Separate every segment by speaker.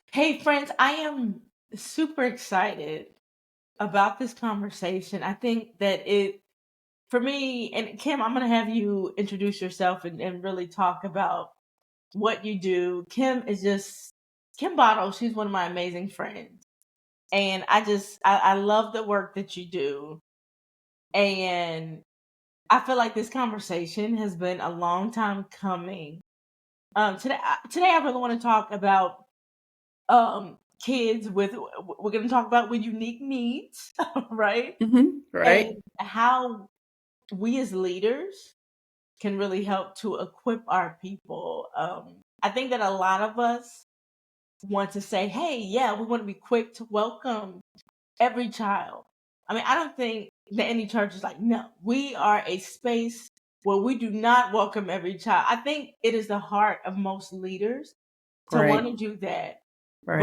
Speaker 1: Hey, friends, I am super excited about this conversation. I think that for me, and Kim, I'm going to have you introduce yourself and really talk about what you do. Kim Bottle, she's one of my amazing friends. And I love the work that you do. And I feel like this conversation has been a long time coming. Today I really want to talk about kids we're going to talk about with unique needs, right?
Speaker 2: Right.
Speaker 1: And how we as leaders can really help to equip our people. I think that a lot of us want to say, hey, yeah, we want to be quick to welcome every child. I mean, I don't think that any church is like, no, we are a space where we do not welcome every child. I think it is the heart of most leaders to want
Speaker 2: Right.
Speaker 1: to do that,
Speaker 2: Right.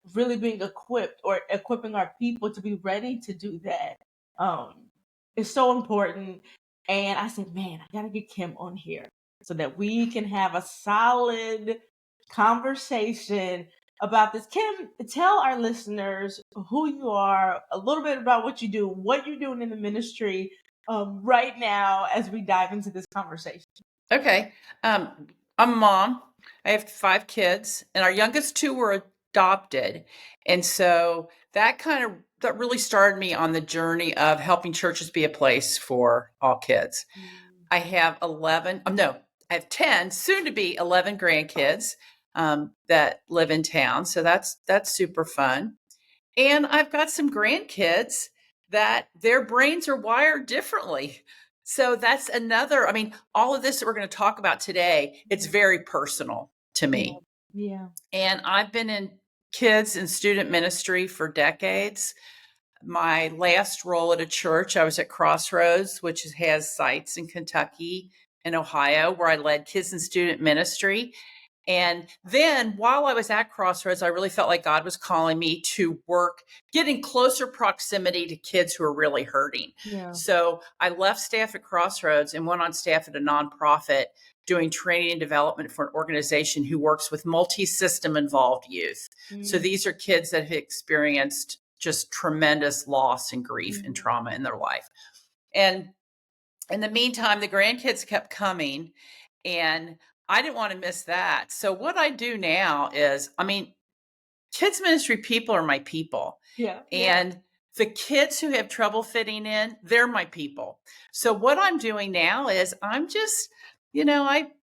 Speaker 1: but really being equipped or equipping our people to be ready to do that is so important. And I said, man, I gotta get Kim on here so that we can have a solid conversation about this. Kim, tell our listeners who you are, a little bit about what you do, what you're doing in the ministry right now as we dive into this conversation.
Speaker 2: Okay. I'm a mom. I have 5 kids, and our youngest 2 were adopted. And so that really started me on the journey of helping churches be a place for all kids.
Speaker 1: Mm.
Speaker 2: I have 11, no, I have 10, soon to be 11 grandkids that live in town. So that's super fun. And I've got some grandkids that their brains are wired differently. So that's another, I mean, all of this that we're going to talk about today, it's very personal to
Speaker 1: Yeah,
Speaker 2: me.
Speaker 1: yeah.
Speaker 2: And I've been in kids and student ministry for decades. My last role at a church, I was at Crossroads, which has sites in Kentucky and Ohio, where I led kids and student ministry. And then while I was at Crossroads, I really felt like God was calling me to work, get in closer proximity to kids who are really hurting.
Speaker 1: Yeah.
Speaker 2: So I left staff at Crossroads and went on staff at a nonprofit doing training and development for an organization who works with multi-system involved youth. So
Speaker 1: Mm,
Speaker 2: these are kids that have experienced just tremendous loss and grief and
Speaker 1: mhm.
Speaker 2: trauma in their life. And in the meantime, the grandkids kept coming, and I didn't want to miss that. So what I do now is, I mean, kids ministry people are my people.
Speaker 1: Yeah, yeah.
Speaker 2: And the kids who have trouble fitting in, they're my people. So what I'm doing now is I'm just,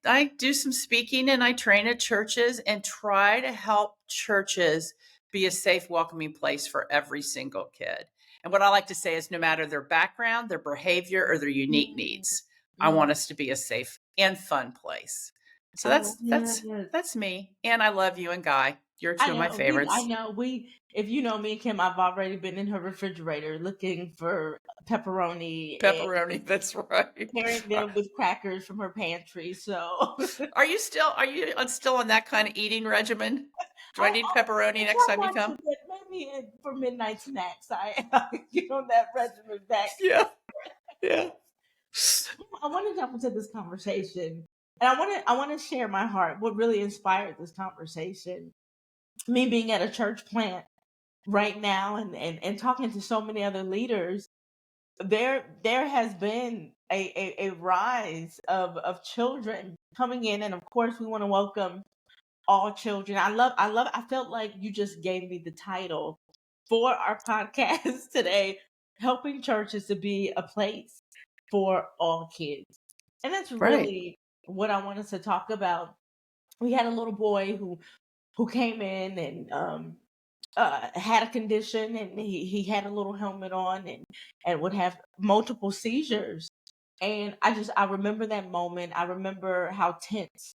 Speaker 2: I do some speaking and I train at churches and try to help churches be a safe, welcoming place for every single kid. And what I like to say is no matter their background, their behavior, or their unique
Speaker 1: Mm,
Speaker 2: needs, I want
Speaker 1: mm.
Speaker 2: us to be a safe and fun place. So
Speaker 1: I love it.
Speaker 2: that's me. And I love you and Guy. You're two of my
Speaker 1: I
Speaker 2: favorites.
Speaker 1: know if you know me and Kim, I've already been in her refrigerator looking for pepperoni and
Speaker 2: Pepperoni, that's right.
Speaker 1: pairing
Speaker 2: Are
Speaker 1: them with crackers from her pantry. So
Speaker 2: are you still on that kind of eating regimen? Do I need pepperoni next time you
Speaker 1: somewhat
Speaker 2: come?
Speaker 1: maybe for midnight snacks, I get on that regimen back.
Speaker 2: Yeah, yeah.
Speaker 1: I want to jump into this conversation, and I want to share my heart. What really inspired this conversation? Me being at a church plant right now, and talking to so many other leaders. There has been a rise of children coming in, and of course we want to welcome all children. I felt like you just gave me the title for our podcast today, helping churches to be a place for all kids. And that's
Speaker 2: Right.
Speaker 1: really what I wanted to talk about. We had a little boy who came in and had a condition, and he had a little helmet on, and would have multiple seizures. And I remember that moment. I remember how tense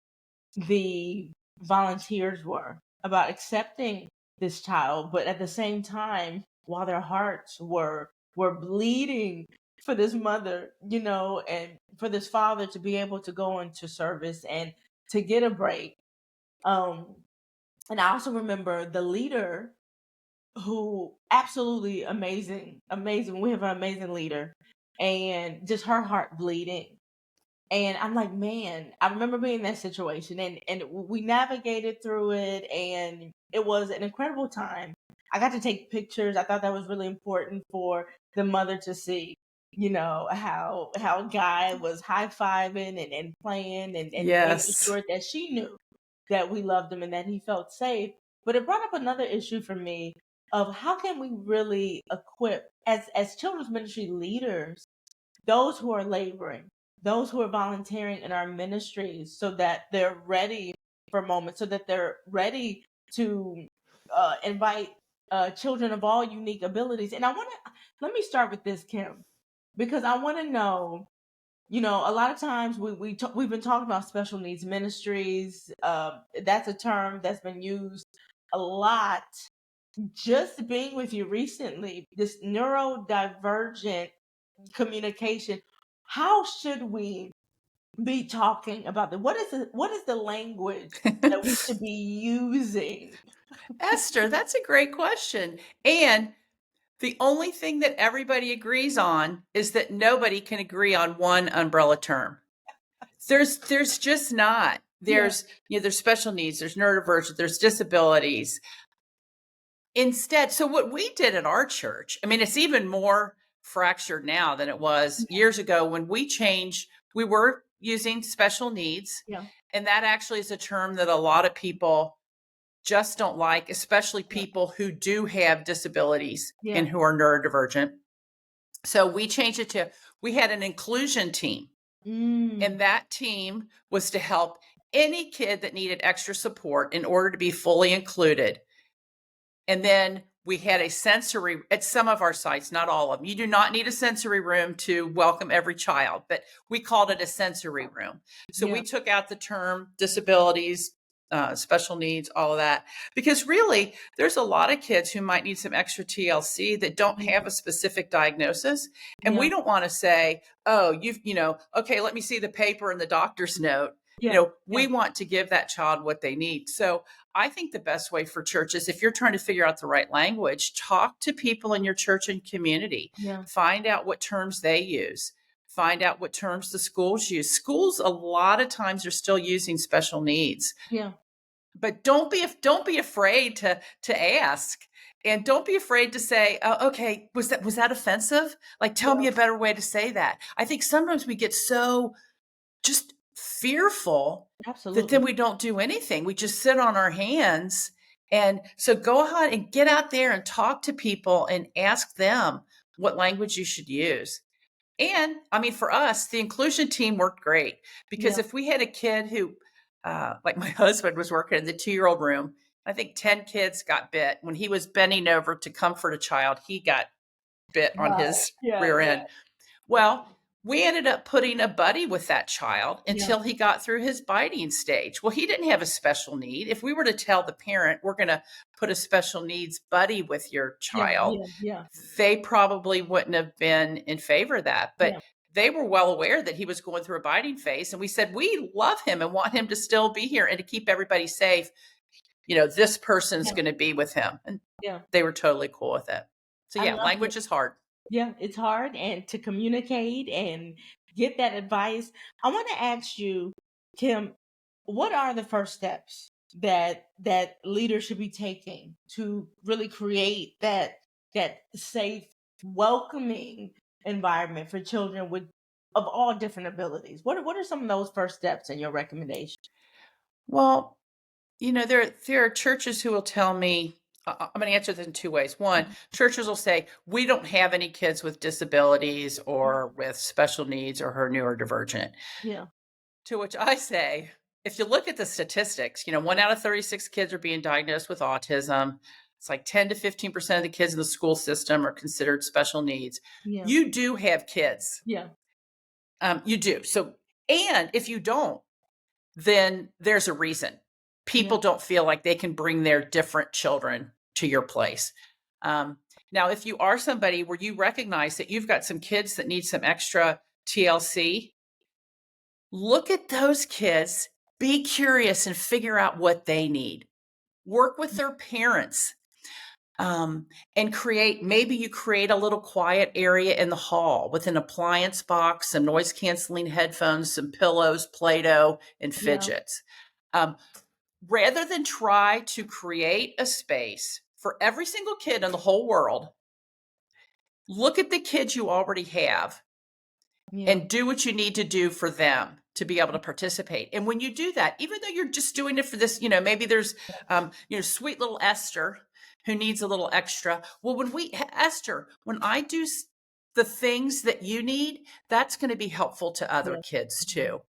Speaker 1: the volunteers were about accepting this child, but at the same time, while their hearts were bleeding for this mother, and for this father to be able to go into service and to get a break. Um, and I also remember the leader, who absolutely amazing, amazing. We have an amazing leader, and just her heart bleeding. And I'm like, man, I remember being in that situation, and we navigated through it, and it was an incredible time. I got to take pictures. I thought that was really important for the mother to see, how Guy was high fiving and playing and making
Speaker 2: Yes.
Speaker 1: sure that she knew that we loved him and that he felt safe. But it brought up another issue for me of how can we really equip as children's ministry leaders those who are laboring, those who are volunteering in our ministries, so that they're ready for moments, so that they're ready to invite children of all unique abilities. And let me start with this, Kim, because I want to know. A lot of times we've been talking about special needs ministries. That's a term that's been used a lot. Just being with you recently, this neurodivergent communication. How should we be talking about that? What is the language that we should be using?
Speaker 2: Esther, that's a great question. And the only thing that everybody agrees on is that nobody can agree on one umbrella term. There's just not. There's special needs, there's neurodivergent, there's disabilities. Instead, so what we did at our church, I mean, it's even more fractured now than it was years ago when we changed. We were using special needs.
Speaker 1: Yeah.
Speaker 2: And that actually is a term that a lot of people just don't like, especially people who do have disabilities and who are neurodivergent. So we changed it to, we had an inclusion team. And that team was to help any kid that needed extra support in order to be fully included. And then we had a sensory at some of our sites, not all of them. You do not need a sensory room to welcome every child, but we called it a sensory room. So we took out the term disabilities, special needs, all of that, because really there's a lot of kids who might need some extra TLC that don't have a specific diagnosis. And we don't want to say, oh, okay, let me see the paper and the doctor's note. We want to give that child what they need. So I think the best way for churches, if you're trying to figure out the right language, talk to people in your church and community. Find out what terms they use. Find out what terms the schools use. Schools a lot of times are still using special needs. But don't be afraid to ask. And don't be afraid to say, oh, okay, was that offensive? Like, tell me a better way to say that. I think sometimes we get so just fearful that then we don't do anything. We just sit on our hands. And so go ahead and get out there and talk to people and ask them what language you should use. And I mean, for us, the inclusion team worked great because if we had a kid who, like my husband was working in the 2-year-old room, I think 10 kids got bit. When he was bending over to comfort a child, he got bit on his rear end. Well, we ended up putting a buddy with that child until he got through his biting stage. Well, he didn't have a special need. If we were to tell the parent, we're going to put a special needs buddy with your child, they probably wouldn't have been in favor of that. But they were well aware that he was going through a biting phase. And we said, we love him and want him to still be here and to keep everybody safe. This person's going to be with him. And they were totally cool with it. So language is hard.
Speaker 1: Yeah, it's hard and to communicate and get that advice. I want to ask you, Kim, what are the first steps that leaders should be taking to really create that safe, welcoming environment for children of all different abilities? What are some of those first steps in your recommendation?
Speaker 2: Well, there are churches who will tell me, I'm going to answer this in 2 ways. One, churches will say, we don't have any kids with disabilities or with special needs or who are neurodivergent. To which I say, if you look at the statistics, 1 out of 36 kids are being diagnosed with autism. It's like 10 to 15% of the kids in the school system are considered special needs. You do have kids. You do. So, and if you don't, then there's a reason. People don't feel like they can bring their different children to your place. Now, if you are somebody where you recognize that you've got some kids that need some extra TLC, look at those kids, be curious and figure out what they need. Work with their parents and maybe you create a little quiet area in the hall with an appliance box, some noise canceling headphones, some pillows, Play-Doh, and fidgets. rather than try to create a space for every single kid in the whole world, look at the kids you already have
Speaker 1: Yeah.
Speaker 2: and do what you need to do for them to be able to participate. And when you do that, even though you're just doing it for this, maybe there's, sweet little Esther who needs a little extra. Well, Esther, when I do the things that you need, that's going to be helpful to other
Speaker 1: Yeah.
Speaker 2: kids
Speaker 1: Mhm.
Speaker 2: too.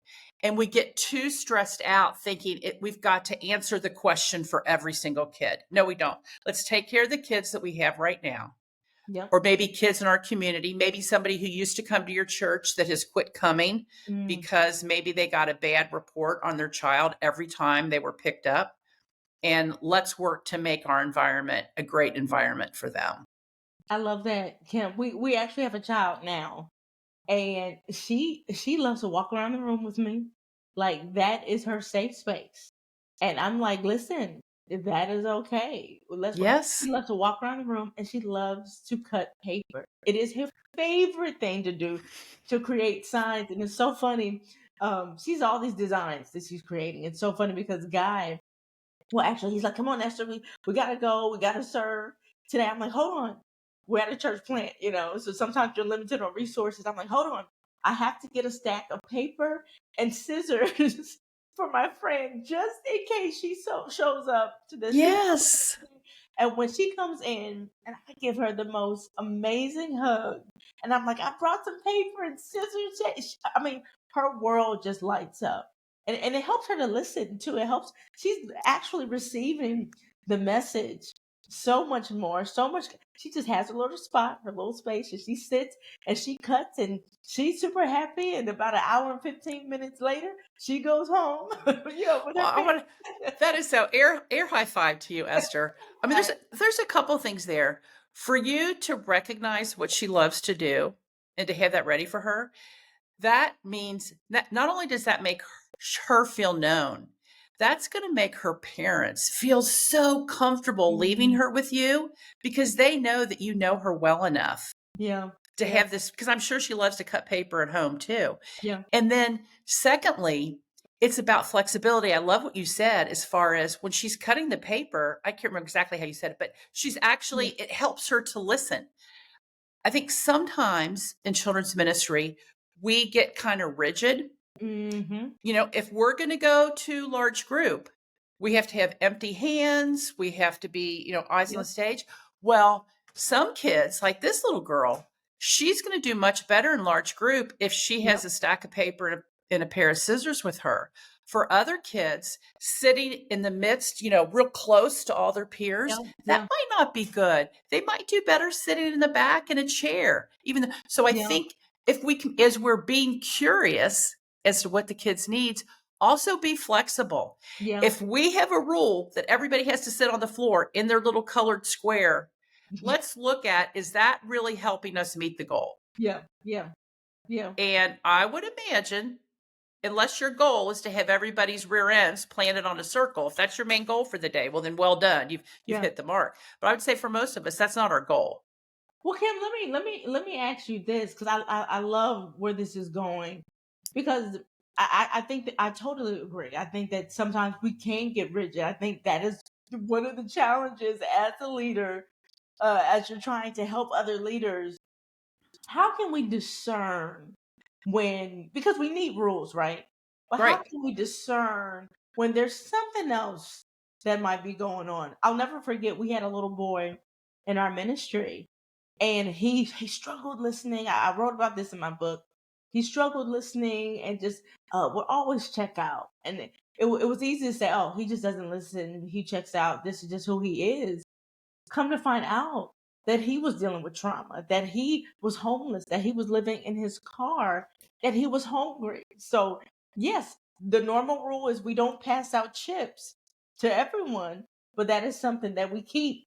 Speaker 2: And we get too stressed out thinking we've got to answer the question for every single kid. No, we don't. Let's take care of the kids that we have right now,
Speaker 1: Yep.
Speaker 2: or maybe kids in our community, maybe somebody who used to come to your church that has quit coming
Speaker 1: Mm.
Speaker 2: because maybe they got a bad report on their child every time they were picked up. And let's work to make our environment a great environment for them.
Speaker 1: I love that, Kim. We actually have a child now, and she loves to walk around the room with me. Like that is her safe space. And I'm like, listen, that is okay. She
Speaker 2: Yes.
Speaker 1: loves to walk around the room and she loves to cut paper. It is her favorite thing to do, to create signs. And it's so funny. She's all these designs that she's creating. It's so funny because Guy, well, actually, he's like, come on, Esther, we gotta go, we gotta serve today. I'm like, hold on. We're at a church plant, so sometimes you're limited on resources. I'm like, hold on. I have to get a stack of paper and scissors for my friend just in case she shows up to this thing.
Speaker 2: Yes.
Speaker 1: And when she comes in, and I give her the most amazing hug, and I'm like, I brought some paper and scissors. I mean, her world just lights up. And it helps her to listen too. It helps, she's actually receiving the message so much more, so much. She just has a little spot, her little space, and she sits and she cuts, and she's super happy. And about an hour and 15 minutes later, she goes home, with
Speaker 2: Well,
Speaker 1: her
Speaker 2: I
Speaker 1: parents.
Speaker 2: want that is so air high five to you, Esther. I mean, there's a couple things there for you to recognize what she loves to do and to have that ready for her. That means that not only does that make her feel known, that's going to make her parents feel so comfortable leaving
Speaker 1: Mhm.
Speaker 2: her with you because they know that you know her well enough
Speaker 1: Yeah,
Speaker 2: to
Speaker 1: yeah,
Speaker 2: have this. Because I'm sure she loves to cut paper at home too.
Speaker 1: yeah.
Speaker 2: And then, secondly, it's about flexibility. I love what you said as far as when she's cutting the paper. I can't remember exactly how you said it, but she's actually,
Speaker 1: Yeah.
Speaker 2: it helps her to listen. I think sometimes in children's ministry, we get kind of rigid.
Speaker 1: Mhm.
Speaker 2: If we're going to go to large group, we have to have empty hands. We have to be, eyes on the
Speaker 1: Yep.
Speaker 2: stage. Well, some kids, like this little girl, she's going to do much better in large group if she has
Speaker 1: Yep.
Speaker 2: a stack of paper and a pair of scissors with her. For other kids, sitting in the midst, real close to all their
Speaker 1: Yeah.
Speaker 2: peers, that
Speaker 1: Yeah.
Speaker 2: might not be good. They might do better sitting in the back in a chair. So I
Speaker 1: Yeah.
Speaker 2: think if we can, as we're being curious as to what the kids needs, also be flexible.
Speaker 1: Yeah.
Speaker 2: If we have a rule that everybody has to sit on the floor in their little colored square, let's look at, is that really helping us meet the goal?
Speaker 1: Yeah. Yeah. Yeah.
Speaker 2: And I would imagine, unless your goal is to have everybody's rear ends planted on a circle, if that's your main goal for the day, well then well done. You've
Speaker 1: Yeah.
Speaker 2: hit the mark. But I would say for most of us, that's not our goal.
Speaker 1: Well, Kim, let me ask you this, because I love where this is going, because I think that I totally agree. I think that sometimes we can get rigid. I think that is one of the challenges as a leader, as you're trying to help other leaders. How can we discern when, because we need rules, right? But how
Speaker 2: Right.
Speaker 1: can we discern when there's something else that might be going on? I'll never forget, we had a little boy in our ministry, and he struggled listening. I wrote about this in my book. He struggled listening and just would always check out. And it was easy to say, oh, he just doesn't listen. He checks out. This is just who he is. Come to find out that he was dealing with trauma, that he was homeless, that he was living in his car, that he was hungry. So, yes, the normal rule is we don't pass out chips to everyone, but that is something that we keep,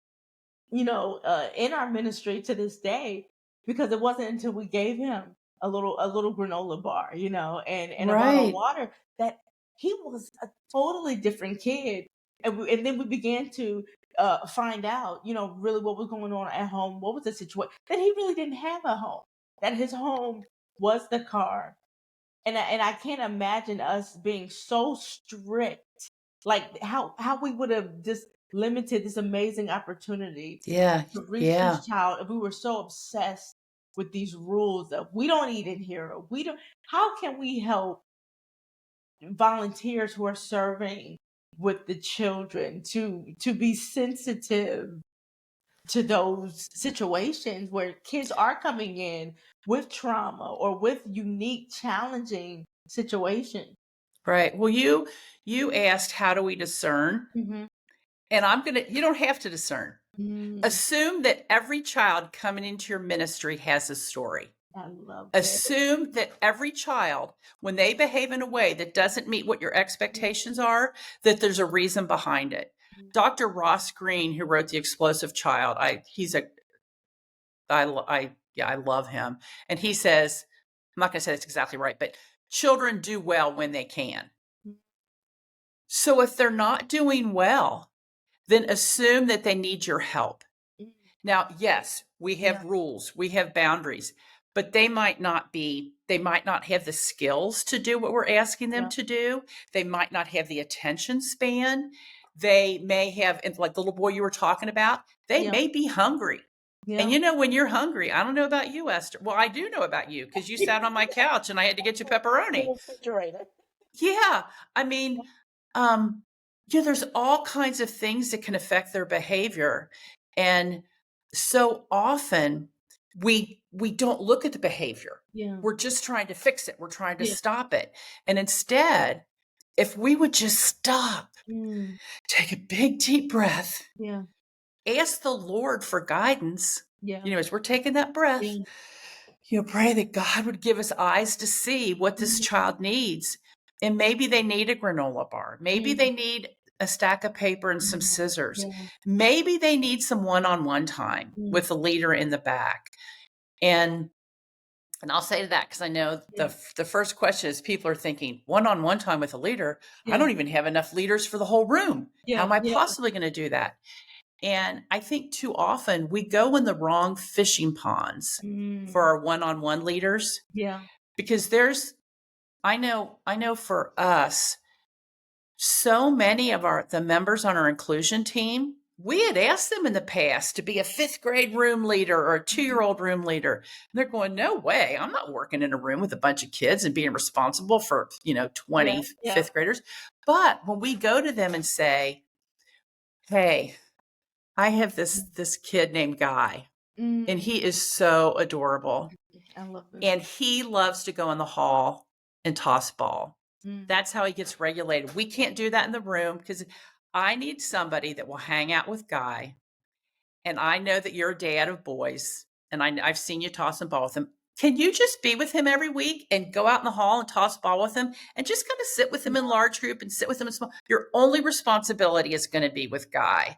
Speaker 1: in our ministry to this day, because it wasn't until we gave him a little granola bar, and a bottle of
Speaker 2: Right.
Speaker 1: water, that he was a totally different kid. And then we began to find out, really what was going on at home. What was the situation? That he really didn't have a home. That his home was the car. And I can't imagine us being so strict Like how we would have just limited this amazing opportunity
Speaker 2: Yeah.
Speaker 1: to reach
Speaker 2: Yeah.
Speaker 1: this child if we were so obsessed with these rules of we don't eat it here, or we don't. How can we help volunteers who are serving with the children to be sensitive to those situations where kids are coming in with trauma or with unique challenging situations?
Speaker 2: Right. Well, you asked how do we discern?
Speaker 1: Hmm.
Speaker 2: And you don't have to discern.
Speaker 1: Mm,
Speaker 2: Assume that every child coming into your ministry has a story.
Speaker 1: I love it.
Speaker 2: Assume that every child, when they behave in a way that doesn't meet what your expectations are, that there's a reason behind it. Dr. Ross Green, who wrote The Explosive Child, I love him. And he says, I'm not going to say that's exactly right, but children do well when they can. So if they're not doing well, then assume that they need your help. Now, yes, we
Speaker 1: Yeah,
Speaker 2: have rules, we have boundaries, but they might not have the skills to do what we're asking them
Speaker 1: yeah,
Speaker 2: to do. They might not have the attention span. They may have, and like the little boy you were talking about, they
Speaker 1: yeah,
Speaker 2: may be hungry. And
Speaker 1: yeah.
Speaker 2: you know, when you're hungry, I don't know about you, Esther. Well, I do know about you because you sat on my couch and I had to get you
Speaker 1: The
Speaker 2: pepperoni.
Speaker 1: refrigerator.
Speaker 2: Yeah. I mean, um, yeah, there's all kinds of things that can affect their behavior. And so often we don't look at the behavior.
Speaker 1: Yeah,
Speaker 2: We're just trying to fix it. We're trying to
Speaker 1: yeah,
Speaker 2: stop it. And instead, if we would just stop,
Speaker 1: mm,
Speaker 2: take a big deep breath,
Speaker 1: yeah,
Speaker 2: ask the Lord for guidance,
Speaker 1: yeah,
Speaker 2: as we're taking that breath,
Speaker 1: yeah.
Speaker 2: pray that God would give us eyes to see what this
Speaker 1: Mm,
Speaker 2: child needs. And maybe they need a granola bar. Maybe
Speaker 1: mm,
Speaker 2: they need a stack of paper and some
Speaker 1: yeah,
Speaker 2: scissors.
Speaker 1: yeah,
Speaker 2: Maybe they need some one-on-one time
Speaker 1: mm,
Speaker 2: with a leader in the back. And I'll say to that because I know
Speaker 1: yeah,
Speaker 2: the first question is people are thinking one-on-one time with a leader. I
Speaker 1: yeah,
Speaker 2: don't even have enough leaders for the whole room. How
Speaker 1: yeah,
Speaker 2: am I
Speaker 1: yeah,
Speaker 2: possibly going to do that? And I think too often we go in the wrong fishing ponds for
Speaker 1: mm,
Speaker 2: our one-on-one leaders
Speaker 1: yeah,
Speaker 2: because I know for us, so many of the members on our inclusion team, we had asked them in the past to be a fifth grade room leader or a 2-year-old room leader. And they're going, no way, I'm not working in a room with a bunch of kids and being responsible for,
Speaker 1: yeah,
Speaker 2: 20
Speaker 1: yeah,
Speaker 2: fifth graders. But when we go to them and say, hey, I have this kid named Guy, and
Speaker 1: mm,
Speaker 2: he is so adorable.
Speaker 1: I love it.
Speaker 2: And he loves to go in the hall and toss ball.
Speaker 1: Mm,
Speaker 2: That's how he gets regulated. We can't do that in the room because I need somebody that will hang out with Guy. And I know that you're a dad of boys, and I've seen you tossing ball with him. Can you just be with him every week and go out in the hall and toss ball with him and just kind of sit with him in large group and sit with him in small? Your only responsibility is going to be with Guy.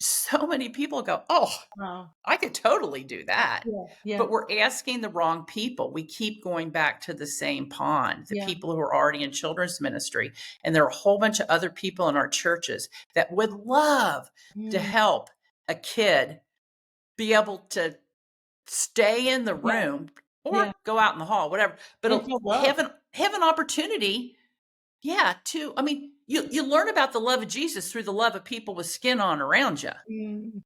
Speaker 2: So many people go, oh,
Speaker 1: wow.
Speaker 2: I could totally do that.
Speaker 1: Yeah, yeah,
Speaker 2: But we're asking the wrong people. We keep going back to the same pond, the
Speaker 1: yeah,
Speaker 2: people who are already in children's ministry. And there are a whole bunch of other people in our churches that would love to
Speaker 1: mm,
Speaker 2: help a kid be able to stay in the
Speaker 1: yeah,
Speaker 2: room
Speaker 1: yeah.
Speaker 2: or go out in the hall, whatever, but
Speaker 1: And show
Speaker 2: have
Speaker 1: up.
Speaker 2: an opportunity. Yeah. I mean, you learn about the love of Jesus through the love of people with skin on around you.
Speaker 1: Mm,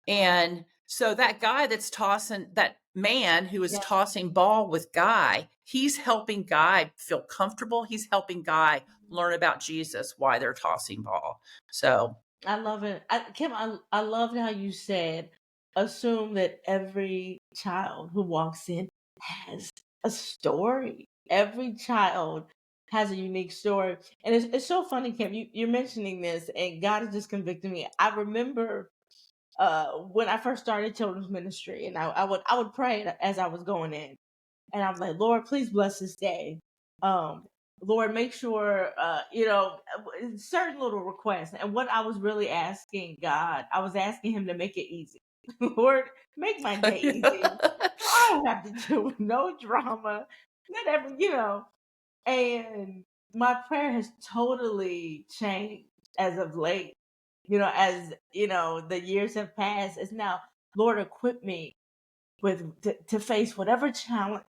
Speaker 2: And so that man who is
Speaker 1: yeah,
Speaker 2: tossing ball with Guy, he's helping Guy feel comfortable. He's helping Guy learn about Jesus, why they're tossing ball. So,
Speaker 1: I love it. Kim, I loved how you said, assume that every child who walks in has a story. Every child has a unique story. And it's so funny, Kim, you're mentioning this, and God is just convicting me. I remember when I first started children's ministry, and I would pray as I was going in. And I'm like, Lord, please bless this day. Um, Lord, make sure, certain little requests. And what I was really asking God, I was asking Him to make it easy. Lord, make my day easy. I don't have to do with no drama, not every, And my prayer has totally changed as of late. As the years have passed. It's now, Lord, equip me to face whatever challenge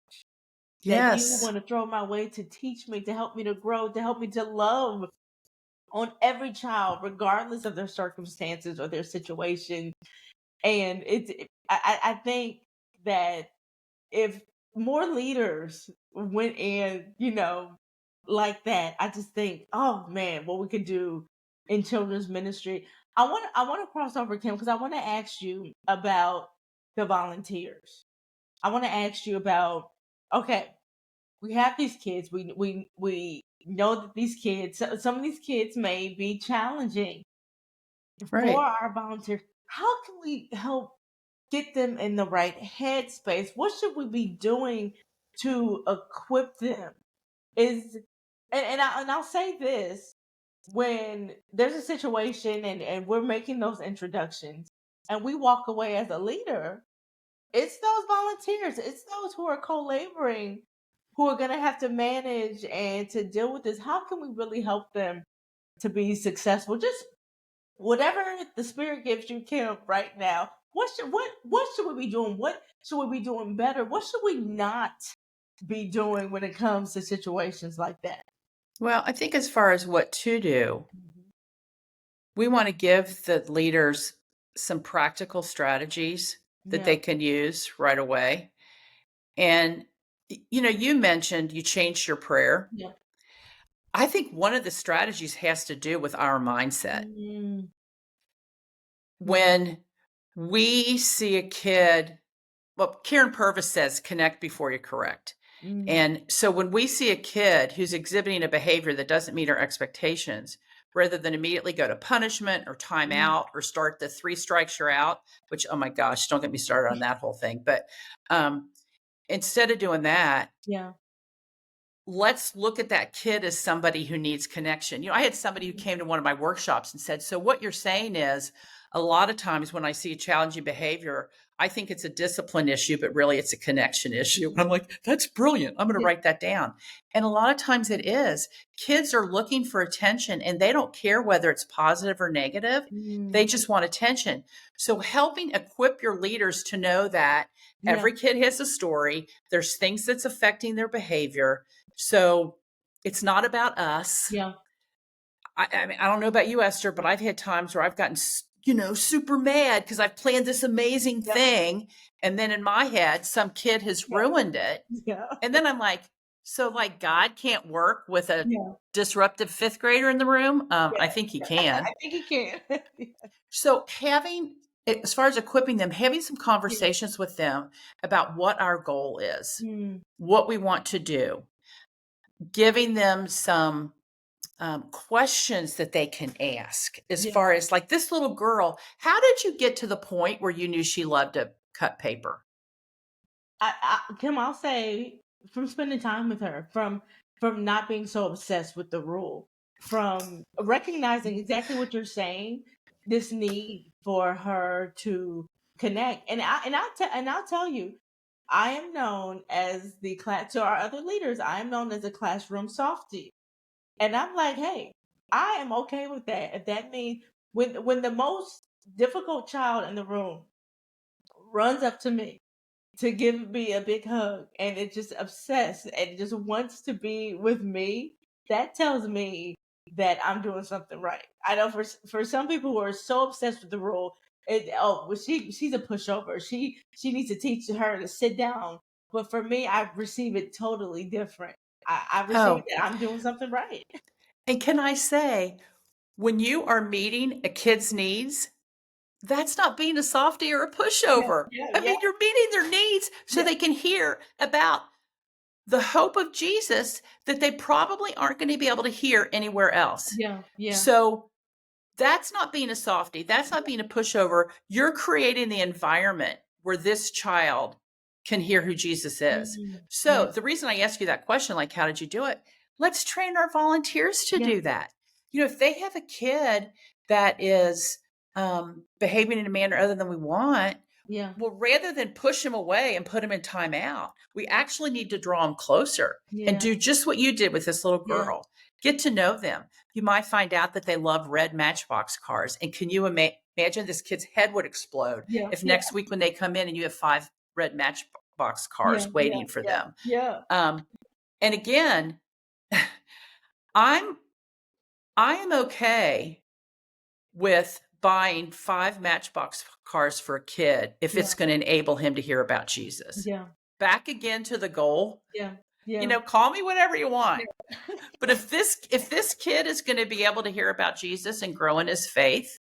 Speaker 1: that you
Speaker 2: yes.
Speaker 1: want to throw my way, to teach me, to help me to grow, to help me to love on every child, regardless of their circumstances or their situation. And I think that if more leaders went in, like that, I just think, oh man, what we could do in children's ministry. I want to cross over, Kim, because I want to ask you about the volunteers. I want to ask you about, okay, we have these kids. We know that these kids, some of these kids may be challenging for
Speaker 2: Right.
Speaker 1: our volunteers. How can we help get them in the right headspace? What should we be doing to equip them? Is I'll say this: when there's a situation and we're making those introductions, and we walk away as a leader, it's those volunteers, it's those who are co-laboring, who are going to have to manage and to deal with this. How can we really help them to be successful? Just whatever the spirit gives you, Kim, right now. What should we be doing? What should we be doing better? What should we not be doing when it comes to situations like that?
Speaker 2: Well, I think as far as what to do,
Speaker 1: Mhm.
Speaker 2: we want to give the leaders some practical strategies that
Speaker 1: Yeah.
Speaker 2: they can use right away. And, you mentioned you changed your prayer.
Speaker 1: Yeah.
Speaker 2: I think one of the strategies has to do with our mindset.
Speaker 1: Mm, yeah.
Speaker 2: When we see a kid, well, Karen Purvis says, connect before you correct.
Speaker 1: Mm,
Speaker 2: And so when we see a kid who's exhibiting a behavior that doesn't meet our expectations, rather than immediately go to punishment or time
Speaker 1: mm,
Speaker 2: out or start the 3 strikes you're out, which, oh my gosh, don't get me started on that whole thing. But um, instead of doing that,
Speaker 1: yeah.
Speaker 2: let's look at that kid as somebody who needs connection. I had somebody who
Speaker 1: Mhm.
Speaker 2: came to one of my workshops and said, so what you're saying is a lot of times when I see challenging behavior, I think it's a discipline issue, but really it's a connection issue. And I'm like, that's brilliant. I'm going to
Speaker 1: Yeah.
Speaker 2: write that down. And a lot of times it is. Kids are looking for attention and they don't care whether it's positive or negative. They
Speaker 1: Mm,
Speaker 2: just want attention. So helping equip your leaders to know that
Speaker 1: yeah.
Speaker 2: every kid has a story, there's things that's affecting their behavior, so it's not about us.
Speaker 1: Yeah.
Speaker 2: I mean, I don't know about you, Esther, but I've had times where I've gotten, super mad because I've planned this amazing
Speaker 1: Yeah.
Speaker 2: thing. And then in my head, some kid has
Speaker 1: Yeah.
Speaker 2: ruined it.
Speaker 1: Yeah.
Speaker 2: And then I'm like, so like God can't work with a
Speaker 1: Yeah.
Speaker 2: disruptive fifth grader in the room? I
Speaker 1: Yeah.
Speaker 2: think he
Speaker 1: Yeah.
Speaker 2: can.
Speaker 1: I think he can.
Speaker 2: So as far as equipping them, having some
Speaker 1: Yeah.
Speaker 2: conversations with them about what our goal is,
Speaker 1: Mm,
Speaker 2: what we want to do, giving them some questions that they can ask as
Speaker 1: yeah.
Speaker 2: far as like this little girl, how did you get to the point where you knew she loved to cut paper?
Speaker 1: Kim, I'll say from spending time with her, from not being so obsessed with the rule, from recognizing exactly what you're saying, this need for her to connect, and I'll tell you, I am known as the class to our other leaders. I am known as a classroom softie, and I'm like, hey, I am okay with that. If that means when the most difficult child in the room runs up to me to give me a big hug and it just obsessed and just wants to be with me, that tells me that I'm doing something right. I know for some people who are so obsessed with the rule, well, she's a pushover. She needs to teach her to sit down. But for me, I receive it totally different. I receive
Speaker 2: Oh,
Speaker 1: that I'm doing something right.
Speaker 2: and can I say, when you are meeting a kid's needs, that's not being a softie or a
Speaker 1: Yeah,
Speaker 2: pushover.
Speaker 1: yeah,
Speaker 2: I
Speaker 1: yeah,
Speaker 2: mean, you're meeting their needs so
Speaker 1: yeah,
Speaker 2: they can hear about the hope of Jesus that they probably aren't going to be able to hear anywhere else.
Speaker 1: yeah, yeah,
Speaker 2: So that's not being a softie. That's not being a pushover. You're creating the environment where this child can hear who Jesus is.
Speaker 1: yeah,
Speaker 2: So the reason I ask you that question, like, how did you do it? Let's train our volunteers to
Speaker 1: yeah,
Speaker 2: do that. If they have a kid that is behaving in a manner other than we want,
Speaker 1: yeah,
Speaker 2: well, rather than push him away and put him in timeout, we actually need to draw him closer and
Speaker 1: yeah,
Speaker 2: do just what you did with this little
Speaker 1: yeah,
Speaker 2: girl. Get to know them. You might find out that they love red Matchbox cars. And can you imagine this kid's head would explode
Speaker 1: yeah,
Speaker 2: if
Speaker 1: yeah,
Speaker 2: next week when they come in and you have 5 red Matchbox
Speaker 1: yeah,
Speaker 2: cars
Speaker 1: yeah,
Speaker 2: waiting for
Speaker 1: yeah,
Speaker 2: them?
Speaker 1: yeah.
Speaker 2: And again, I'm I am okay with buying 5 Matchbox cars for a kid if
Speaker 1: Yeah.
Speaker 2: it's going to enable him to hear about Jesus.
Speaker 1: Yeah.
Speaker 2: Back again to the goal.
Speaker 1: Yeah.
Speaker 2: You
Speaker 1: Yeah.
Speaker 2: know, call me whatever you want.
Speaker 1: Yeah.
Speaker 2: But if this kid is going to be able to hear about Jesus and grow in his faith,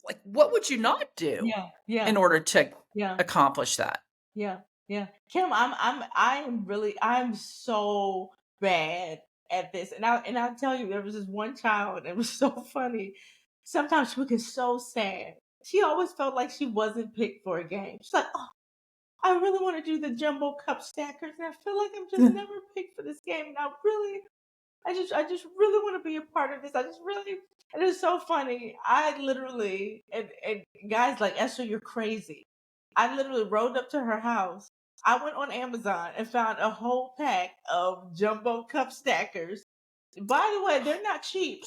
Speaker 2: like what would you not do
Speaker 1: Yeah. Yeah.
Speaker 2: in order to
Speaker 1: Yeah.
Speaker 2: accomplish that?
Speaker 1: Yeah. Yeah. Kim, I'm so bad at this. And I'll tell you, there was this one child, it was so funny. Sometimes she would get so sad. She always felt like she wasn't picked for a game. She's like, oh, I really want to do the jumbo cup stackers, and I feel like I'm just never picked for this game. And I just really want to be a part of this. I just really, and it's so funny. I literally, and guys like, Esther, you're crazy. I literally rode up to her house. I went on Amazon and found a whole pack of jumbo cup stackers. By the way, they're not cheap.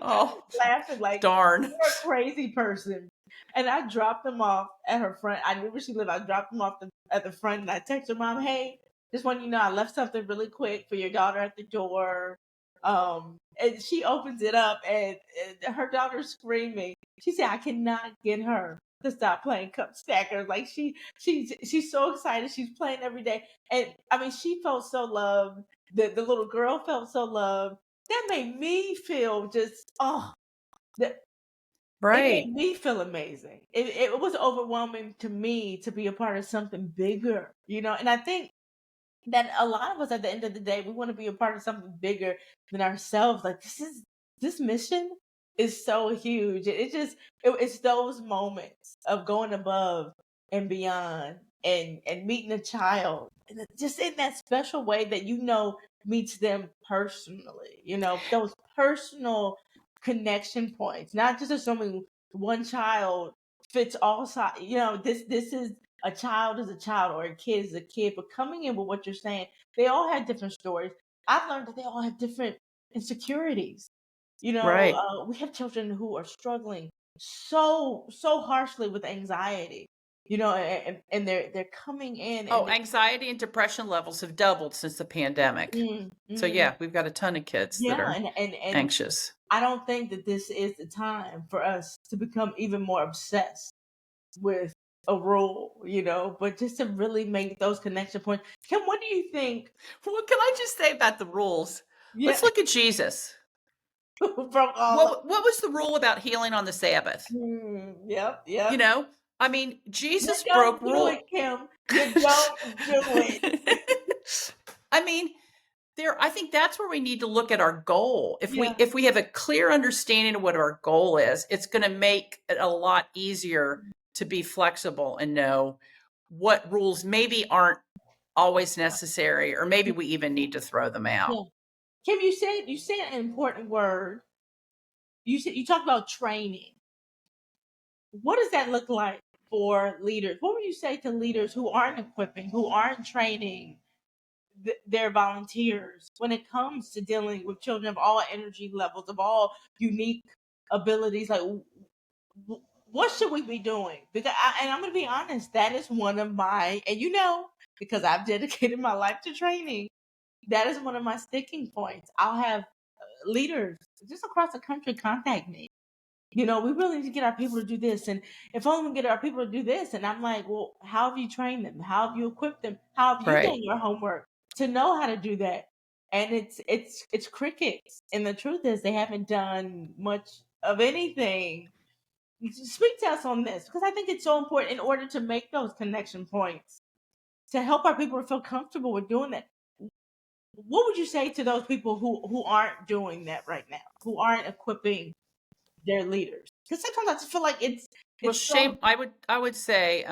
Speaker 2: Oh,
Speaker 1: Laughing like
Speaker 2: darn.
Speaker 1: you're a crazy person. And I dropped them off at her front. I knew where she lived. I dropped them off at the front, and I texted her mom, "Hey, just want you to know I left something really quick for your daughter at the door." And she opens it up, and her daughter's screaming. She said, "I cannot get her to stop playing cup stackers. Like she's so excited. She's playing every day, and I mean, she felt so loved. The little girl felt so loved. That made me feel just that it
Speaker 2: Right.
Speaker 1: made me feel amazing. It was overwhelming to me to be a part of something bigger, and I think that a lot of us at the end of the day, we want to be a part of something bigger than ourselves. Like this mission is so huge. It's those moments of going above and beyond and meeting a child and just in that special way that meets them personally. Those personal connection points, not just assuming one child fits all sides. This is a child is a child or a kid is a kid, but coming in with what you're saying, they all have different stories. I've learned that they all have different insecurities.
Speaker 2: Right.
Speaker 1: We have children who are struggling so harshly with anxiety. And they're coming in
Speaker 2: Oh,
Speaker 1: and
Speaker 2: anxiety and depression levels have doubled since the pandemic. So
Speaker 1: mm,
Speaker 2: yeah, we've got a ton of kids that
Speaker 1: yeah,
Speaker 2: are
Speaker 1: and
Speaker 2: anxious.
Speaker 1: I don't think that this is the time for us to become even more obsessed with a role, but just to really make those connection points. Kim, what do you think?
Speaker 2: What can I just say about the rules?
Speaker 1: Yeah,
Speaker 2: Let's look at Jesus.
Speaker 1: from all of
Speaker 2: What was the rule about healing on the Sabbath?
Speaker 1: yep,
Speaker 2: You
Speaker 1: yep.
Speaker 2: know, I mean,
Speaker 1: You
Speaker 2: Jesus
Speaker 1: don't
Speaker 2: broke
Speaker 1: do
Speaker 2: rule.
Speaker 1: it, Kim. You don't do it.
Speaker 2: I mean, I think that's where we need to look at our goal.
Speaker 1: Yeah,
Speaker 2: If we have a clear understanding of what our goal is, it's going to make it a lot easier to be flexible and know what rules maybe aren't always necessary, or maybe we even need to throw them out.
Speaker 1: yeah. Kim, you said an important word. You talked about training. What does that look like for leaders? What would you say to leaders who aren't equipping, who aren't training their volunteers when it comes to dealing with children of all energy levels, of all unique abilities? Like, what should we be doing? Because, and I'm going to be honest, that is one of my, and because I've dedicated my life to training, that is one of my sticking points. I'll have leaders just across the country contact me. We really need to get our people to do this. And if only we get our people to do this. And I'm like, well, how have you trained them? How have you equipped them? How have you
Speaker 2: Right.
Speaker 1: done your homework to know how to do that? And it's crickets. And the truth is they haven't done much of anything. Speak to us on this because I think it's so important in order to make those connection points to help our people to feel comfortable with doing that. What would you say to those people who aren't doing that right now, who aren't equipping their leaders? Because sometimes I just feel like
Speaker 2: Well,
Speaker 1: it's so.
Speaker 2: shame. I would say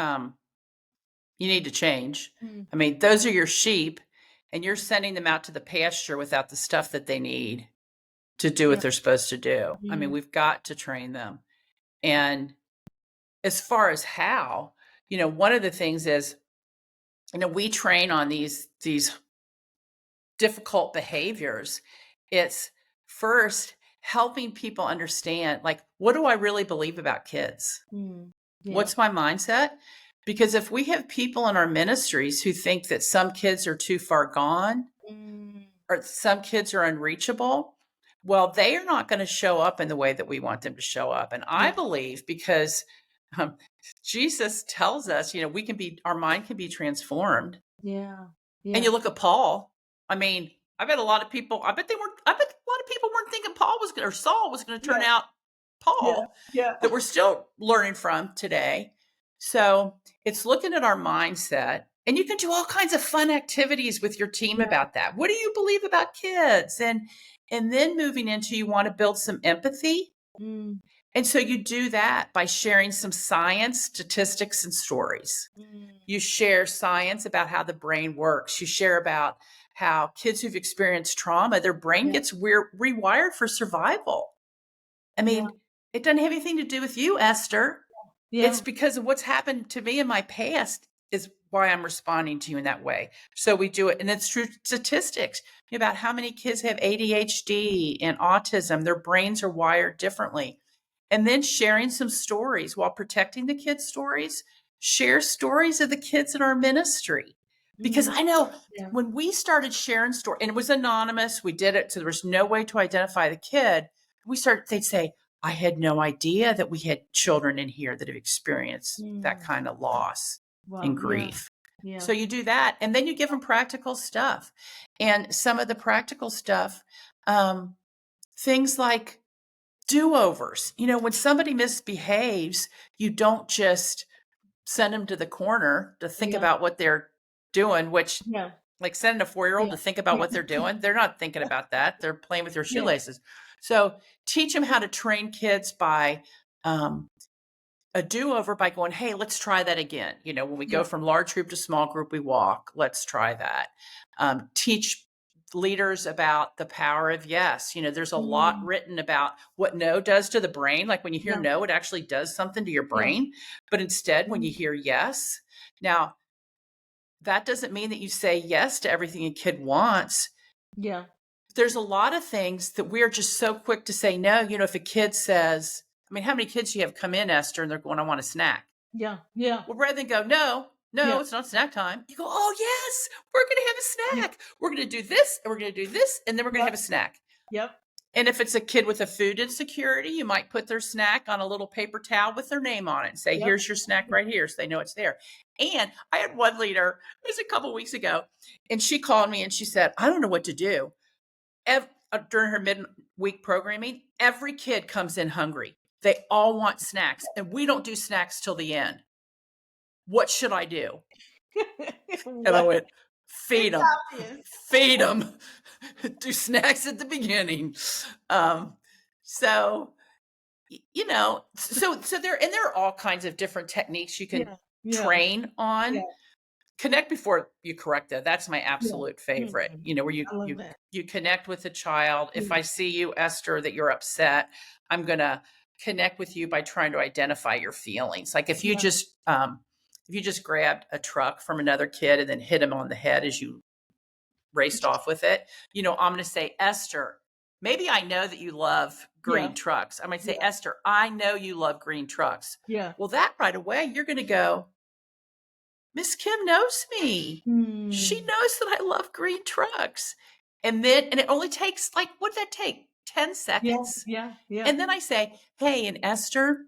Speaker 2: you need to change.
Speaker 1: Mm,
Speaker 2: I mean, those are your sheep, and you're sending them out to the pasture without the stuff that they need to do what
Speaker 1: yeah.
Speaker 2: they're supposed to do. I mean,
Speaker 1: Mm,
Speaker 2: we've got to train them. And as far as how, one of the things is, we train on these difficult behaviors. It's first helping people understand, like, what do I really believe about kids?
Speaker 1: yeah.
Speaker 2: What's my mindset? Because if we have people in our ministries who think that some kids are too far gone,
Speaker 1: Mm,
Speaker 2: or some kids are unreachable. Well, they are not going to show up in the way that we want them to show up. And I
Speaker 1: Yeah.
Speaker 2: believe because um, Jesus tells us, our mind can be transformed.
Speaker 1: Yeah.
Speaker 2: And
Speaker 1: Yeah.
Speaker 2: you look at Paul. I mean, I bet a lot of people, I bet a lot of people weren't thinking Saul was going to turn
Speaker 1: Yeah.
Speaker 2: out
Speaker 1: Yeah.
Speaker 2: Paul,
Speaker 1: Yeah.
Speaker 2: that we're still learning from today. So it's looking at our mindset, and you can do all kinds of fun activities with your team
Speaker 1: Yeah.
Speaker 2: about that. What do you believe about kids? And then moving into, you want to build some empathy.
Speaker 1: Mm.
Speaker 2: And so you do that by sharing some science, statistics, and stories.
Speaker 1: Mm.
Speaker 2: You share science about how the brain works. You share about how kids who've experienced trauma, their brain
Speaker 1: Yeah.
Speaker 2: gets rewired for survival. I
Speaker 1: Yeah.
Speaker 2: mean, it doesn't have anything to do with you, Esther.
Speaker 1: Yeah.
Speaker 2: It's because of what's happened to me in my past is why I'm responding to you in that way. So we do it. And it's true statistics about how many kids have ADHD and autism. Their brains are wired differently. And then sharing some stories while protecting the kids' stories. Share stories of the kids in our ministry. Because
Speaker 1: Mm.
Speaker 2: I know
Speaker 1: Yeah.
Speaker 2: when we started sharing stories, and it was anonymous, we did it so there was no way to identify the kid. They'd say, I had no idea that we had children in here that have experienced that
Speaker 1: Mm.
Speaker 2: kind of loss and
Speaker 1: Wow. Yeah.
Speaker 2: grief.
Speaker 1: Yeah.
Speaker 2: So you do that, and then you give them practical stuff. And some of the practical stuff, things like do-overs. When somebody misbehaves, you don't just send them to the corner to think
Speaker 1: Yeah.
Speaker 2: about what they're doing, which
Speaker 1: Yeah.
Speaker 2: like sending a 4-year-old
Speaker 1: Yeah.
Speaker 2: to think about
Speaker 1: Yeah.
Speaker 2: what they're doing. They're not thinking about that. They're playing with their
Speaker 1: Yeah.
Speaker 2: shoelaces. So teach them how to train kids by a do-over by going, hey, let's try that again. When we
Speaker 1: Yeah.
Speaker 2: go from large group to small group, we walk. Let's try that. Teach leaders about the power of yes. There's a lot
Speaker 1: Mm.
Speaker 2: written about what no does to the brain. Like when you hear
Speaker 1: Yeah.
Speaker 2: no, it actually does something to your
Speaker 1: Yeah.
Speaker 2: brain. But instead, when you
Speaker 1: Mm.
Speaker 2: hear yes, now that doesn't mean that you say yes to everything a kid wants.
Speaker 1: Yeah.
Speaker 2: There's a lot of things that we're just so quick to say no. If a kid says, I mean, how many kids do you have come in, Esther, and they're going, I want a snack?
Speaker 1: Yeah. Yeah.
Speaker 2: Well, rather than go, no,
Speaker 1: Yeah.
Speaker 2: it's not snack time. You go, oh, yes, we're going to have a
Speaker 1: Yeah.
Speaker 2: snack. We're going to do this, and we're going to do this, and then we're going to
Speaker 1: Yep.
Speaker 2: have a snack.
Speaker 1: Yep.
Speaker 2: And if it's a kid with a food insecurity, you might put their snack on a little paper towel with their name on it and say,
Speaker 1: Yep.
Speaker 2: here's your snack right here, so they know it's there. And I had one leader, it was a couple weeks ago, and she called me and she said, I don't know what to do. During her midweek programming, every kid comes in hungry. They all want snacks, and we don't do snacks till the end. What should I do? And I
Speaker 1: What?
Speaker 2: went, feed
Speaker 1: It's
Speaker 2: them,
Speaker 1: obvious.
Speaker 2: feed them, do snacks at the beginning. So there are all kinds of different techniques you can
Speaker 1: Yeah. Yeah.
Speaker 2: train on.
Speaker 1: Yeah.
Speaker 2: Connect before you correct though. That's my
Speaker 1: Yeah.
Speaker 2: absolute favorite.
Speaker 1: Mhm.
Speaker 2: Where
Speaker 1: I love that.
Speaker 2: you connect with the child. If
Speaker 1: Yeah.
Speaker 2: I see you, Esther, that you're upset, I'm gonna connect with you by trying to identify your feelings. Like if you
Speaker 1: Yeah.
Speaker 2: just grabbed a truck from another kid and then hit him on the head as you raced off with it, I'm gonna say, Esther, maybe I know that you love green
Speaker 1: Yeah.
Speaker 2: trucks. I might say,
Speaker 1: Yeah.
Speaker 2: Esther, I know you love green trucks.
Speaker 1: Yeah.
Speaker 2: Well, that right away, you're gonna go, Miss Kim knows me. She
Speaker 1: Mm.
Speaker 2: knows that I love green trucks. And it only takes what did that take? 10
Speaker 1: Yeah.
Speaker 2: seconds.
Speaker 1: Yeah. Yeah.
Speaker 2: And then I say, hey, and Esther,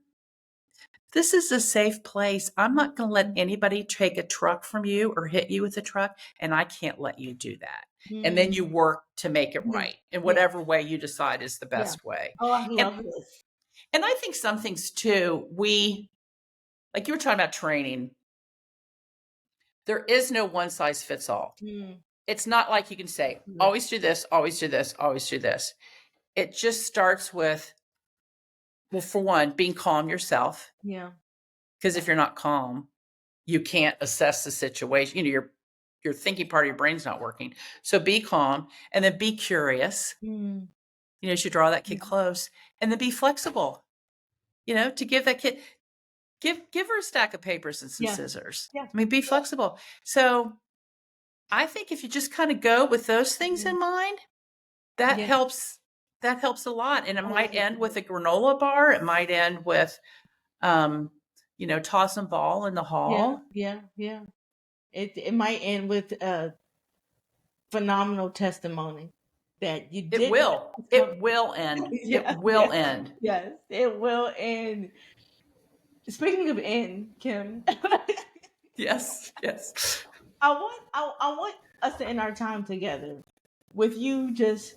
Speaker 2: this is a safe place. I'm not going to let anybody take a truck from you or hit you with a truck. And I can't let you do that. And then you
Speaker 1: Mm.
Speaker 2: work to make it
Speaker 1: Yeah.
Speaker 2: right in
Speaker 1: Yeah.
Speaker 2: whatever way you decide is the
Speaker 1: Yeah.
Speaker 2: best way.
Speaker 1: Oh, I
Speaker 2: And,
Speaker 1: love this.
Speaker 2: and I think some things too, like you were talking about training, there is no one size fits all.
Speaker 1: Mm.
Speaker 2: It's not like you can say,
Speaker 1: Yeah.
Speaker 2: always do this, always do this, always do this. It just starts with, well, for one, being calm yourself.
Speaker 1: Yeah.
Speaker 2: Because if you're not calm, you can't assess the situation. Your thinking part of your brain's not working. So be calm and then be curious.
Speaker 1: Mm.
Speaker 2: You should draw that kid
Speaker 1: Yeah.
Speaker 2: close and then be flexible. To give that kid, give her a stack of papers and some
Speaker 1: Yeah.
Speaker 2: scissors.
Speaker 1: Yeah.
Speaker 2: I mean, be flexible. So I think if you just kind of go with those things in mind, that
Speaker 1: Yeah.
Speaker 2: helps. That helps a lot. And it
Speaker 1: I
Speaker 2: might
Speaker 1: like
Speaker 2: end
Speaker 1: that.
Speaker 2: with a granola bar. It might end with, toss and ball in the
Speaker 1: Yeah.
Speaker 2: hall.
Speaker 1: Yeah. Yeah. It might end with phenomenal testimony that you
Speaker 2: It
Speaker 1: didn't know
Speaker 2: will.
Speaker 1: it was
Speaker 2: It
Speaker 1: coming.
Speaker 2: will end. It
Speaker 1: Yeah,
Speaker 2: will
Speaker 1: yes,
Speaker 2: end.
Speaker 1: yes, it will. And speaking of end, Kim,
Speaker 2: Yes. Yes.
Speaker 1: I want us to end our time together with you just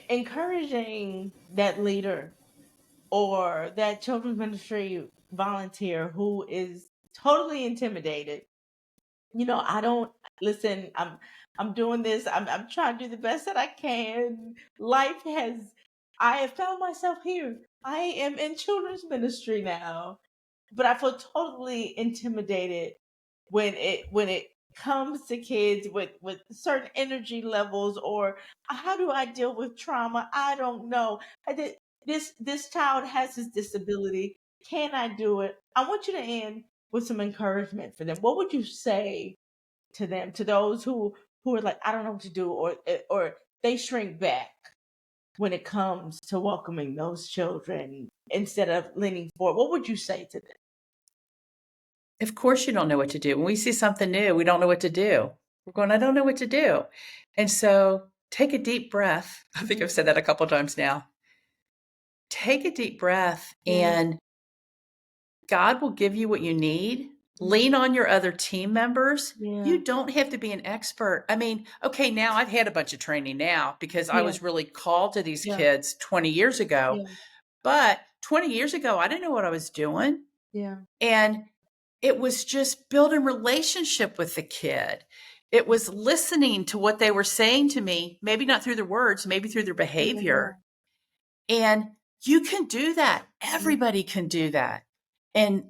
Speaker 1: encouraging that leader or that children's ministry volunteer who is totally intimidated. I don't listen. I'm doing this. I'm trying to do the best that I can. Life has. I have found myself here. I am in children's ministry now, but I feel totally intimidated when it comes to kids with certain energy levels, or how do I deal with trauma? I don't know. This child has this disability. Can I do it? I want you to end with some encouragement for them. What would you say to them, to those who are like, I don't know what to do, or they shrink back when it comes to welcoming those children instead of leaning forward? What would you say to them?
Speaker 2: Of course, you don't know what to do. When we see something new, we don't know what to do. We're going, I don't know what to do. And so take a deep breath. I think I've said that a couple times now. Take a deep breath,
Speaker 1: Yeah.
Speaker 2: and God will give you what you need.
Speaker 1: Mm.
Speaker 2: Lean on your other team members.
Speaker 1: Yeah.
Speaker 2: You don't have to be an expert. I mean, okay, now I've had a bunch of training now because I
Speaker 1: Yeah.
Speaker 2: was really called to these
Speaker 1: Yeah.
Speaker 2: kids 20 years ago.
Speaker 1: Yeah.
Speaker 2: But 20 years ago, I didn't know what I was doing.
Speaker 1: Yeah.
Speaker 2: And it was just building relationship with the kid. It was listening to what they were saying to me, maybe not through their words, maybe through their
Speaker 1: Yeah.
Speaker 2: behavior. And you can do that.
Speaker 1: Mm.
Speaker 2: Everybody can do that. And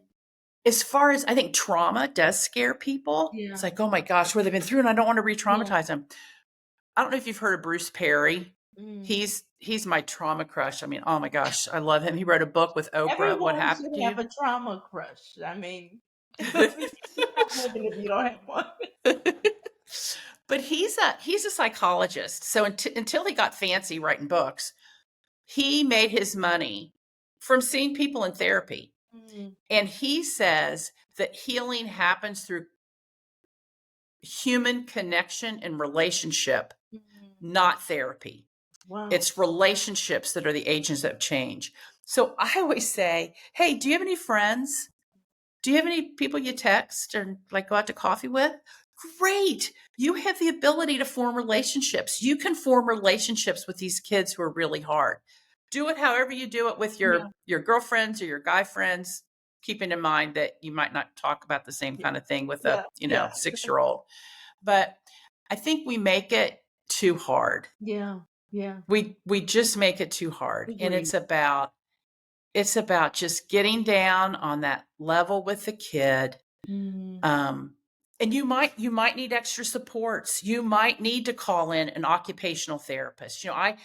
Speaker 2: as far as I think trauma does scare people, it's
Speaker 1: Yeah.
Speaker 2: like, oh my gosh, what they've been through, and I don't want to
Speaker 1: Yeah.
Speaker 2: re-traumatize them. I don't know if you've heard of Bruce Perry.
Speaker 1: Mm.
Speaker 2: He's my trauma crush. I mean, oh my gosh, I love him. He wrote a book with Oprah, What
Speaker 1: Everyone
Speaker 2: Happened
Speaker 1: should
Speaker 2: to
Speaker 1: have
Speaker 2: You?
Speaker 1: a trauma crush. I mean, you're not living if you don't have one.
Speaker 2: But he's a psychologist. So until he got fancy writing books, he made his money from seeing people in therapy.
Speaker 1: Mm.
Speaker 2: And he says that healing happens through human connection and relationship,
Speaker 1: Mm.
Speaker 2: not therapy.
Speaker 1: Wow.
Speaker 2: It's relationships that are the agents of change. So I always say, hey, do you have any friends? Do you have any people you text or like go out to coffee with? Great. You have the ability to form relationships. You can form relationships with these kids who are really hard. Do it however you do it with
Speaker 1: Yeah.
Speaker 2: your girlfriends or your guy friends, keeping in mind that you might not talk about the same
Speaker 1: Yeah.
Speaker 2: kind of thing with
Speaker 1: Yeah.
Speaker 2: a,
Speaker 1: Yeah.
Speaker 2: 6-year-old. But I think we make it too hard.
Speaker 1: Yeah. Yeah.
Speaker 2: We just make it too hard. And
Speaker 1: Agreed.
Speaker 2: it's about just getting down on that level with the kid.
Speaker 1: Mm.
Speaker 2: And you might need extra supports. You might need to call in an occupational therapist.
Speaker 1: Yeah.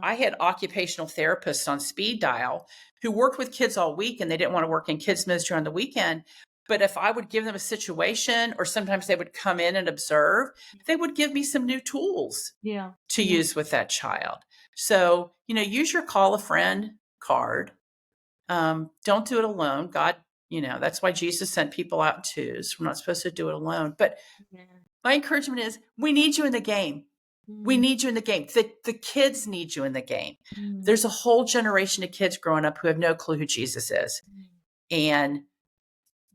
Speaker 2: I had occupational therapists on speed dial who worked with kids all week and they didn't want to work in kids ministry on the weekend. But if I would give them a situation, or sometimes they would come in and observe, they would give me some new tools
Speaker 1: Yeah.
Speaker 2: to
Speaker 1: Yeah.
Speaker 2: use with that child. So, use your call a friend card. Don't do it alone. God, that's why Jesus sent people out in twos. We're not supposed to do it alone. But
Speaker 1: Yeah.
Speaker 2: my encouragement is we need you in the game. We
Speaker 1: Mm.
Speaker 2: need you in the game. The kids need you in the game.
Speaker 1: Mm.
Speaker 2: There's a whole generation of kids growing up who have no clue who Jesus is.
Speaker 1: Mm.
Speaker 2: And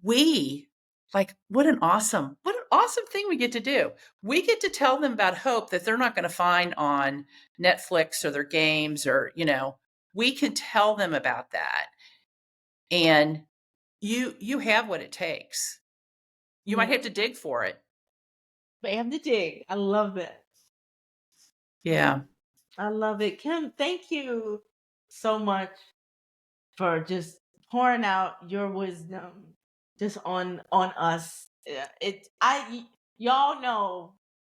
Speaker 2: what an awesome thing we get to do. We get to tell them about hope that they're not going to find on Netflix or their games, or, we can tell them about that. And you have what it takes. You
Speaker 1: Yeah.
Speaker 2: might have to dig for it.
Speaker 1: Bam the dig. I love it.
Speaker 2: Yeah.
Speaker 1: I love it. Kim, thank you so much for just pouring out your wisdom just on us. Y'all know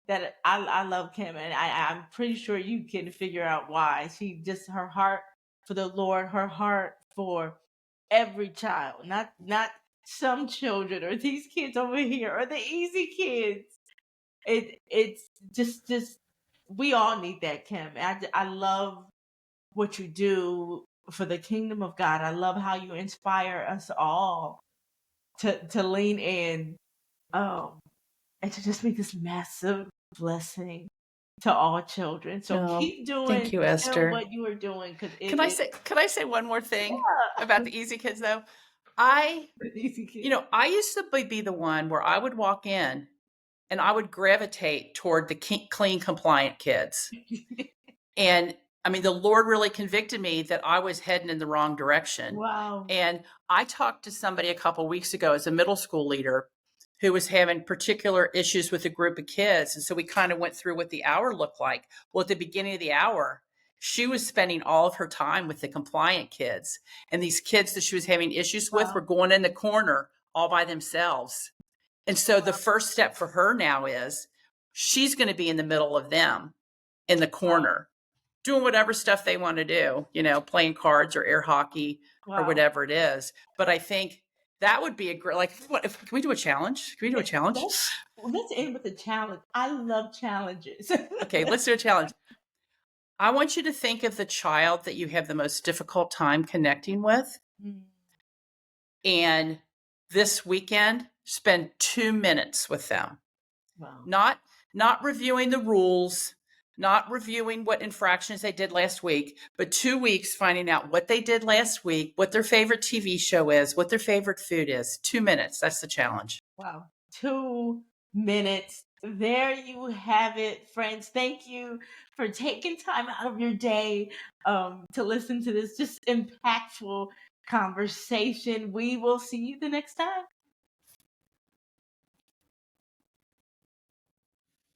Speaker 1: that I love Kim, and I'm pretty sure you can figure out why. She just, her heart for the Lord, her heart for every child, not some children or these kids over here or the easy kids. It's just we all need that, Kim. I love what you do for the kingdom of God. I love how you inspire us all to lean in, and to just make this massive blessing to all children. So
Speaker 2: Oh,
Speaker 1: keep
Speaker 2: thank
Speaker 1: doing
Speaker 2: you, Esther.
Speaker 1: what you are doing because it
Speaker 2: Can I say one more thing about
Speaker 1: yeah.
Speaker 2: the Easy Kids though? I,
Speaker 1: Easy
Speaker 2: you
Speaker 1: kid.
Speaker 2: know, I used to be the one where I would walk in and I would gravitate toward the clean, compliant kids. And I mean, the Lord really convicted me that I was heading in the wrong direction.
Speaker 1: Wow.
Speaker 2: And I talked to somebody a couple weeks ago as a middle school leader who was having particular issues with a group of kids. And so we kind of went through what the hour looked like. Well, at the beginning of the hour, she was spending all of her time with the compliant kids. And these kids that she was having issues with were
Speaker 1: Wow.
Speaker 2: going in the corner all by themselves. And so the first step for her now is she's going to be in the middle of them in the corner doing whatever stuff they want to do, you know, playing cards or air hockey or
Speaker 1: Wow.
Speaker 2: whatever it is. But I think that would be a great, like, what if, can we do a challenge? Can we do a challenge?
Speaker 1: Let's end with a challenge. I love challenges.
Speaker 2: Okay, let's do a challenge. I want you to think of the child that you have the most difficult time connecting with.
Speaker 1: Mm.
Speaker 2: And this weekend, spend 2 minutes with them.
Speaker 1: Wow.
Speaker 2: Not reviewing the rules, not reviewing what infractions they did last week, but 2 weeks finding out what they did last week, what their favorite TV show is, what their favorite food is. 2 minutes. That's the challenge.
Speaker 1: Wow. 2 minutes. There you have it, friends. Thank you for taking time out of your day to listen to this just impactful conversation. We will see you the next time.